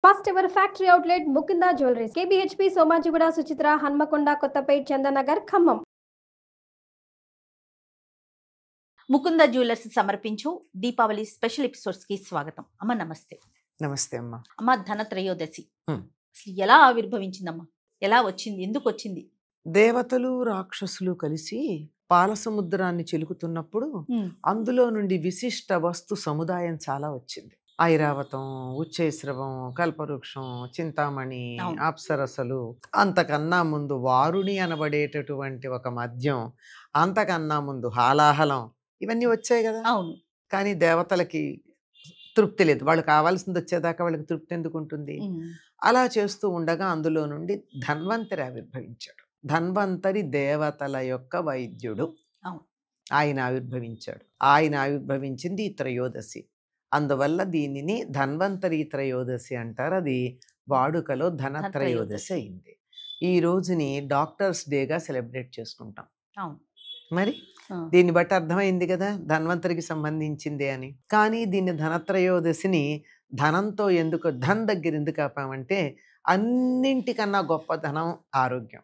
First ever factory outlet Mukinda Jewelries, KBHP, Somajigura, Suchitra, Hanmakonda, Kottapet, Chandanagar, Khammam. Mukunda jewellers సమర్పించు Deepavali special episodes కి స్వాగతం. అమ్మ నమస్తే. నమస్తే అమ్మ. అమ్మ ధనత్రయోదశి అసలు ఎలా ఆవిర్భవించిందమ్మా? ఎలా వచ్చింది? ఎందుకు వచ్చింది? దేవతలు రాక్షసులు కలిసి పాల సముద్రాన్ని చిలుకుతున్నప్పుడు అందులో నుండి విశిష్ట వస్తు సముదాయం చాలా వచ్చింది. ఐరావతం, ఉచ్చేశ్రవం, కల్పవృక్షం, చింతామణి, అప్సరసలు, అంతకన్నా ముందు వారుణి అనబడేటటువంటి ఒక మద్యం, అంతకన్నా ముందు హాలాహలం, ఇవన్నీ వచ్చాయి కదా. అవును. కానీ దేవతలకి తృప్తి లేదు. వాళ్ళు కావాల్సింది వచ్చేదాకా వాళ్ళకి తృప్తి ఎందుకు ఉంటుంది? అలా చేస్తూ ఉండగా అందులో నుండి ధన్వంతరి ఆవిర్భవించాడు. ధన్వంతరి దేవతల యొక్క వైద్యుడు. ఆయన ఆవిర్భవించాడు. ఆయన ఆవిర్భవించింది ఈ త్రయోదశి. అందువల్ల దీనిని ధన్వంతరి త్రయోదశి అంటారు. అది వాడుకలో ధనత్రయోదశి అయింది. ఈ రోజుని డాక్టర్స్ డేగా సెలబ్రేట్ చేసుకుంటాం. మరి దీన్ని బట్టి అర్థమైంది కదా ధన్వంతరికి సంబంధించింది అని. కానీ దీన్ని ధనత్రయోదశిని ధనంతో ఎందుకు, ధన్ దగ్గర ఎందుకు ఆపామంటే అన్నింటికన్నా గొప్ప ధనం ఆరోగ్యం.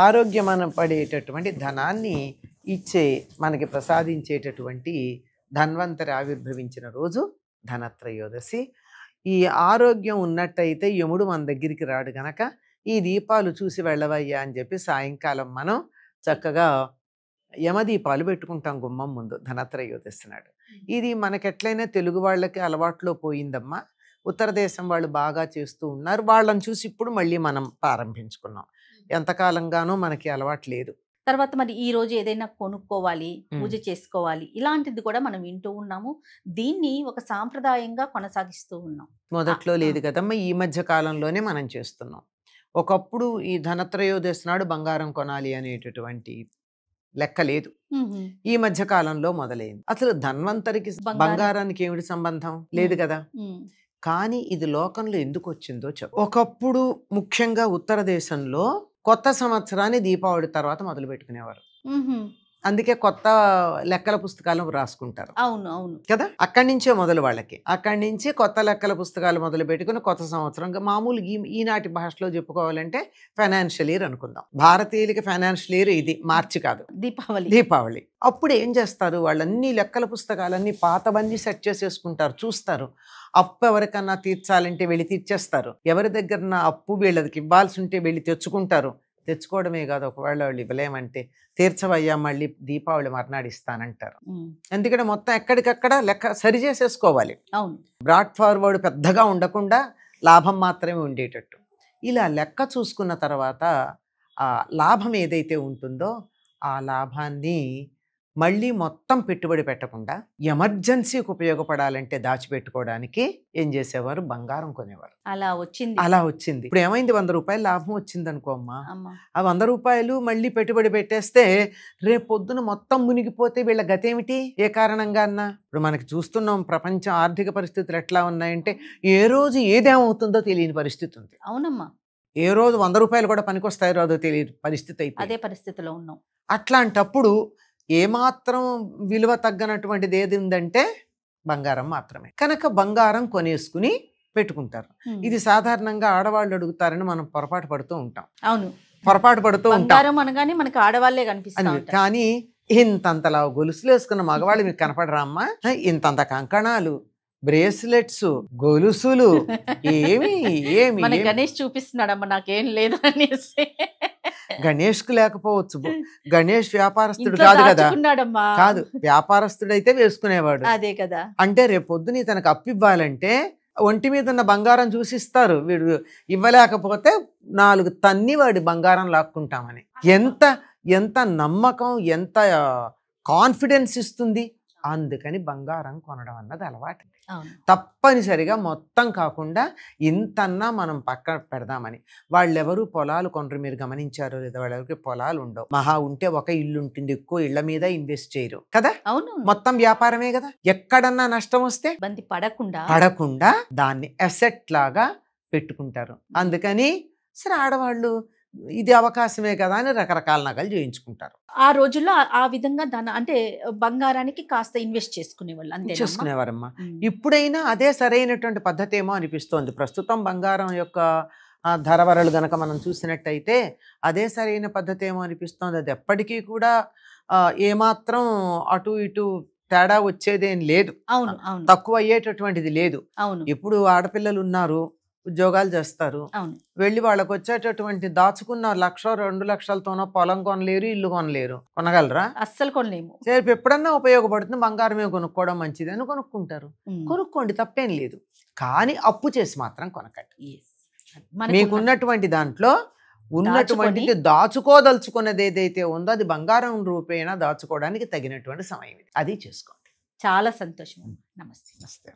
ఆరోగ్యం అని పడేటటువంటి ధనాన్ని ఇచ్చే, మనకి ప్రసాదించేటటువంటి ధన్వంతరి ఆవిర్భవించిన రోజు ధనత్రయోదశి. ఈ ఆరోగ్యం ఉన్నట్టయితే యముడు మన దగ్గరికి రాడు గనక ఈ దీపాలు చూసి వెళ్ళవయ్యా అని చెప్పి సాయంకాలం మనం చక్కగా యమదీపాలు పెట్టుకుంటాం గుమ్మం ముందు ధనత్రయోదశి నాడు. ఇది మనకెట్లయినా తెలుగు వాళ్ళకి అలవాట్లో పోయిందమ్మా. ఉత్తర దేశం వాళ్ళు బాగా చేస్తూ ఉన్నారు. వాళ్ళని చూసి ఇప్పుడు మళ్ళీ మనం ప్రారంభించుకున్నాం. ఎంతకాలంగానో మనకి అలవాటు లేదు. తర్వాత మరి ఈ రోజు ఏదైనా కొనుక్కోవాలి, పూజ చేసుకోవాలి, ఇలాంటిది కూడా మనం వింటూ ఉన్నాము. దీన్ని ఒక సాంప్రదాయంగా కొనసాగిస్తూ ఉన్నాం. మొదట్లో లేదు కదమ్మా, ఈ మధ్య కాలంలోనే మనం చేస్తున్నాం. ఒకప్పుడు ఈ ధనత్రయోదశి నాడు బంగారం కొనాలి అనేటటువంటి లెక్క లేదు. ఈ మధ్య కాలంలో మొదలైంది. అసలు ధన్వంతరికి బంగారానికి ఏమిటి సంబంధం? లేదు కదా. కానీ ఇది లోకంలో ఎందుకు వచ్చిందో చెప్పు. ఒకప్పుడు ముఖ్యంగా ఉత్తర దేశంలో కొత్త సంవత్సరాన్ని దీపావళి తర్వాత మొదలు పెట్టుకునేవారు. అందుకే కొత్త లెక్కల పుస్తకాలు రాసుకుంటారు. అవును అవును కదా. అక్కడి నుంచే మొదలు వాళ్ళకి. అక్కడి నుంచి కొత్త లెక్కల పుస్తకాలు మొదలు పెట్టుకుని కొత్త సంవత్సరం మామూలు ఈనాటి భాషలో చెప్పుకోవాలంటే ఫైనాన్షియల్ ఇయర్ అనుకుందాం. భారతీయులకి ఫైనాన్షియల్ ఇయర్ ఇది మార్చి కాదు, దీపావళి. అప్పుడు ఏం చేస్తారు, వాళ్ళన్నీ లెక్కల పుస్తకాలన్నీ పాతవన్నీ సెట్ చేసేసుకుంటారు. చూస్తారు, అప్పు ఎవరికన్నా తీర్చాలంటే వెళ్ళి తీర్చేస్తారు. ఎవరి దగ్గర అప్పు వీళ్ళకి ఇవ్వాల్సి ఉంటే వెళ్ళి తెచ్చుకుంటారు. తెచ్చుకోవడమే కాదు, ఒకవేళ వాళ్ళు ఇవ్వలేమంటే తీర్చవయ్యా మళ్ళీ దీపావళి మర్నాడు ఇస్తానంటారు. ఎందుకంటే మొత్తం ఎక్కడికక్కడ లెక్క సరి చేసేసుకోవాలి. బ్రాడ్ ఫార్వర్డ్ పెద్దగా ఉండకుండా లాభం మాత్రమే ఉండేటట్టు. ఇలా లెక్క చూసుకున్న తర్వాత ఆ లాభం ఏదైతే ఉంటుందో ఆ లాభాన్ని మళ్ళీ మొత్తం పెట్టుబడి పెట్టకుండా ఎమర్జెన్సీకి ఉపయోగపడాలంటే దాచిపెట్టుకోవడానికి ఏం చేసేవారు, బంగారం కొనేవారు. అలా వచ్చింది. ఇప్పుడు ఏమైంది, 100 రూపాయలు లాభం వచ్చింది అనుకో అమ్మా. ఆ 100 రూపాయలు మళ్ళీ పెట్టుబడి పెట్టేస్తే రేపు పొద్దున మొత్తం మునిగిపోతే వీళ్ళ గతేమిటి? ఏ కారణంగా అన్నా ఇప్పుడు మనకి చూస్తున్నాం, ప్రపంచం ఆర్థిక పరిస్థితులు ఎట్లా ఉన్నాయంటే ఏ రోజు ఏదేమవుతుందో తెలియని పరిస్థితి ఉంది. అవునమ్మా. ఏ రోజు 100 రూపాయలు కూడా పనికొస్తాయో రాదో తెలియని పరిస్థితి అయితే అదే పరిస్థితిలో ఉన్నాం. అట్లాంటప్పుడు ఏమాత్రం విలువ తగ్గనటువంటిది ఏది ఉందంటే బంగారం మాత్రమే. కనుక బంగారం కొనేసుకుని పెట్టుకుంటారు. ఇది సాధారణంగా ఆడవాళ్ళు అడుగుతారని మనం పొరపాటు పడుతూ ఉంటాం. అవును, పొరపాటు పడుతూ ఉంటాం. అనగానే మనకి ఆడవాళ్లే కనిపిస్తారు. కానీ ఇంతంతలా గొలుసులు వేసుకున్న మగవాళ్ళు మీకు కనపడరా అమ్మా? ఇంతంత కంకణాలు, బ్రేస్లెట్స్, గొలుసులు, ఏమి గణేష్ చూపిస్తున్నాడమ్మా, నాకేం లేదు అనేసి. గణేష్ కు లేకపోవచ్చు, గణేష్ వ్యాపారస్తుడు కాదు కదా. కాదు, వ్యాపారస్తుడైతే వేసుకునేవాడు. అదే కదా. అంటే రేపొద్దున తనకు అప్పు ఇవ్వాలంటే ఒంటి మీద ఉన్న బంగారం చూసిస్తారు. వీడు ఇవ్వలేకపోతే 4 తన్ని వాడి బంగారం లాక్కుంటామని. ఎంత నమ్మకం, ఎంత కాన్ఫిడెన్స్ ఇస్తుంది. అందుకని బంగారం కొనడం అన్నది అలవాటు. తప్పనిసరిగా మొత్తం కాకుండా ఇంతన్నా మనం పక్కన పెడదామని. వాళ్ళెవరూ పొలాలు కొనరు. మీరు గమనించారో లేదా? వాళ్ళెవరికి పొలాలు ఉండవు. మహా ఉంటే ఒక ఇల్లు ఉంటుంది, ఎక్కువ ఇళ్ల మీద ఇన్వెస్ట్ చేయరు కదా. మొత్తం వ్యాపారమే కదా. ఎక్కడన్నా నష్టం వస్తే పడకుండా దాన్ని అసెట్ లాగా పెట్టుకుంటారు. అందుకని సరే ఆడవాళ్ళు ఇది అవకాశమే కదా అని రకరకాల నగలు చేయించుకుంటారు. ఆ రోజుల్లో ఆ విధంగా అంటే బంగారానికి కాస్త ఇన్వెస్ట్ చేసుకునేవాళ్ళు అంతే చేసుకునేవారమ్మా. ఇప్పుడైనా అదే సరైనటువంటి పద్ధతి ఏమో అనిపిస్తోంది. ప్రస్తుతం బంగారం యొక్క ధరవరలు గనక మనం చూసినట్టయితే అదే సరైన పద్ధతి ఏమో అనిపిస్తోంది. అది ఎప్పటికీ కూడా ఏమాత్రం అటు ఇటు తేడా వచ్చేదేం లేదు. అవును అవును. తక్కువ అయ్యేటటువంటిది లేదు. అవును. ఇప్పుడు ఆడపిల్లలు ఉన్నారు, ఉద్యోగాలు చేస్తారు, అవును. వెళ్ళి వాళ్ళకి వచ్చేటటువంటి దాచుకున్న 1,00,000 2 లక్షలతోనో పొలం కొనలేరు, ఇల్లు కొనలేరు. కొనగలరా? అస్సలు కొనలేము. రేపు ఎప్పుడన్నా ఉపయోగపడుతుంది, బంగారమే కొనుక్కోవడం మంచిది అని కొనుక్కుంటారు. కొనుక్కోండి, తప్పేం లేదు. కానీ అప్పు చేసి మాత్రం కొనకండి. మీకున్నటువంటి దాంట్లో ఉన్నటువంటిది దాచుకోదలుచుకున్నది ఏదైతే ఉందో అది బంగారం రూపేణా దాచుకోవడానికి తగినటువంటి సమయం ఇది. అది చేసుకోండి. చాలా సంతోషం. నమస్తే. నమస్తే.